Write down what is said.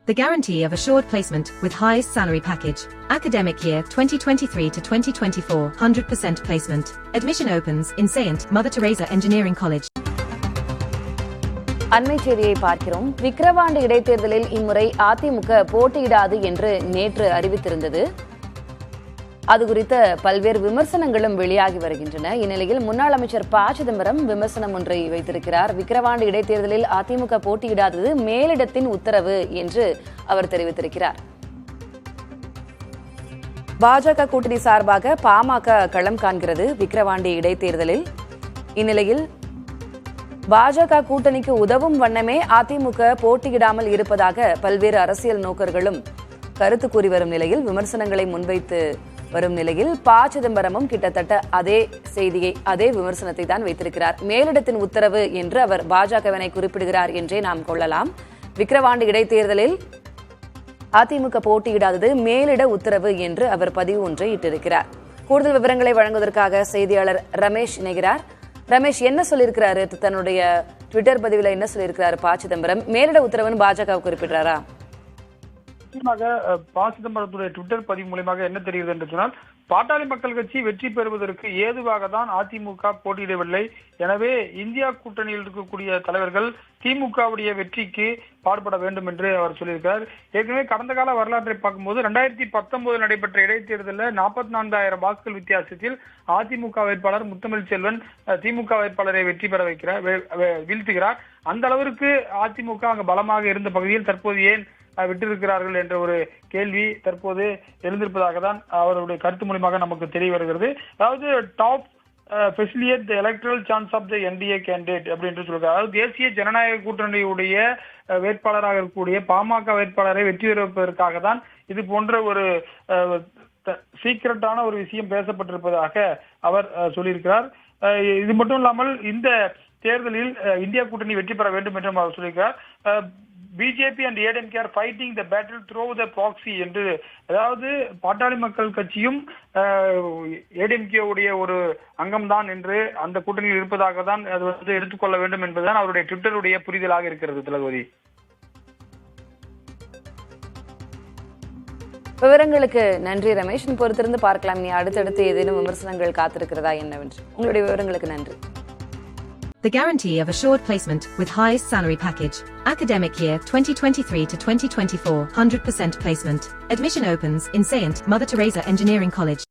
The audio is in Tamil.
The guarantee of assured placement with highest salary package. Academic year 2023 to 2024, 100% placement. Admission opens in Saint Mother Teresa Engineering College. அண்மை செய்தியை பார்க்கிறோம். விக்கிரவாண்டி இடைத்தேர்தலில் இம்முறை அதிமுக போட்டியிடாது என்று நேற்று அறிவித்திருந்தது. அது குறித்த பல்வேறு விமர்சனங்களும் வெளியாகி வருகின்றன. இந்நிலையில் முன்னாள் அமைச்சர் ப. சிதம்பரம் விமர்சனம் ஒன்றை வைத்திருக்கிறார். விக்கிரவாண்டி இடைத்தேர்தலில் அதிமுக போட்டியிடாதது மேலிடத்தின் உத்தரவு என்று அவர் தெரிவித்திருக்கிறார். பாஜக கூட்டணி சார்பாக பாமக களம் காண்கிறது விக்கிரவாண்டி இடைத்தேர்தலில். இந்நிலையில் பாஜக கூட்டணிக்கு உதவும் வண்ணமே அதிமுக போட்டியிடாமல் இருப்பதாக பல்வேறு அரசியல் நோக்கர்களும் கருத்து கூறி வரும் நிலையில், விமர்சனங்களை முன்வைத்து வரும் நிலையில் ப. சிதம்பரமும் கிட்டத்தட்ட அதே செய்தியை, அதே விமர்சனத்தை தான் வைத்திருக்கிறார். மேலிடத்தின் உத்தரவு என்று அவர் பாஜகவினை குறிப்பிடுகிறார் என்றே நாம் கொள்ளலாம். விக்கிரவாண்டி இடைத்தேர்தலில் அதிமுக போட்டியிடாதது மேலிட உத்தரவு என்று அவர் பதிவு ஒன்றை இட்டிருக்கிறார். கூடுதல் விவரங்களை வழங்குவதற்காக செய்தியாளர் ரமேஷ் இணைகிறார். ரமேஷ், என்ன சொல்லியிருக்கிறாரு? தன்னுடைய ட்விட்டர் பதிவில் என்ன சொல்லியிருக்கிறாரு ப. சிதம்பரம்? மேலிட உத்தரவுன்னு பாஜக குறிப்பிடுறாரா? நிச்சயமாக ப. சிதம்பரத்துடைய ட்விட்டர் பதிவு மூலமாக என்ன தெரிகிறது என்று சொன்னால், பாட்டாளி மக்கள் கட்சி வெற்றி பெறுவதற்கு ஏதுவாக தான் அதிமுக போட்டியிடவில்லை. எனவே இந்தியா கூட்டணியில் இருக்கக்கூடிய தலைவர்கள் திமுகவுடைய வெற்றிக்கு பாடுபட வேண்டும் என்று அவர் சொல்லியிருக்கிறார். ஏற்கனவே கடந்த கால வரலாற்றை பார்க்கும்போது 2019 நடைபெற்ற இடைத்தேர்தலில் 44,000 வாக்குகள் வித்தியாசத்தில் அதிமுக வேட்பாளர் முத்தமிழ் செல்வன் திமுக வேட்பாளரை வெற்றி பெற வீழ்த்துகிறார். அந்த அளவிற்கு அதிமுக அங்கு பலமாக இருந்த பகுதியில் தற்போது ஏன் விட்டிருக்கிறார்கள் என்ற ஒரு கேள்வி தற்போது எழுந்திருப்பதாக தான் அவருடைய கருத்து மூலமாக நமக்கு தெரிய வருகிறது. அதாவது to facilitate the electoral chances of the NDA candidate அப்படின்னு சொல்றாரு. அதாவது தேசிய ஜனநாயக கூட்டணியுடைய வேட்பாளராக இருக்கக்கூடிய பாமக வேட்பாளரை வெற்றி பெறுவதற்காக தான் இது போன்ற ஒரு சீக்கிரட்டான ஒரு விஷயம் பேசப்பட்டிருப்பதாக அவர் சொல்லியிருக்கிறார். இது மட்டும் இல்லாமல் இந்த தேர்தலில் இந்தியா கூட்டணி வெற்றி பெற வேண்டும் என்றும் அவர் சொல்லியிருக்கிறார். BJP and ADMK are fighting the battle through the proxy என்று, அதாவது பாட்டாளி மக்கள் கட்சியும் ஏடிஎம்கே உடைய ஒரு அங்கம்தான் என்று அந்த கூட்டணியில் இருப்பதாக தான் அது எடுத்துக்கொள்ள வேண்டும் என்பதுதான் அவருடைய ட்விட்டருடைய புரிதலாக இருக்கிறது. திலகவதி, விவரங்களுக்கு நன்றி ரமேஷ். பொறுத்திருந்து பார்க்கலாம் நீ அடுத்தடுத்து ஏதேனும் விமர்சனங்கள் காத்திருக்கிறதா என்னவென்று. உங்களுடைய விவரங்களுக்கு நன்றி. The guarantee of assured placement with highest salary package. Academic year 2023 to 2024, 100% placement. Admission opens in Saint Mother Teresa Engineering College.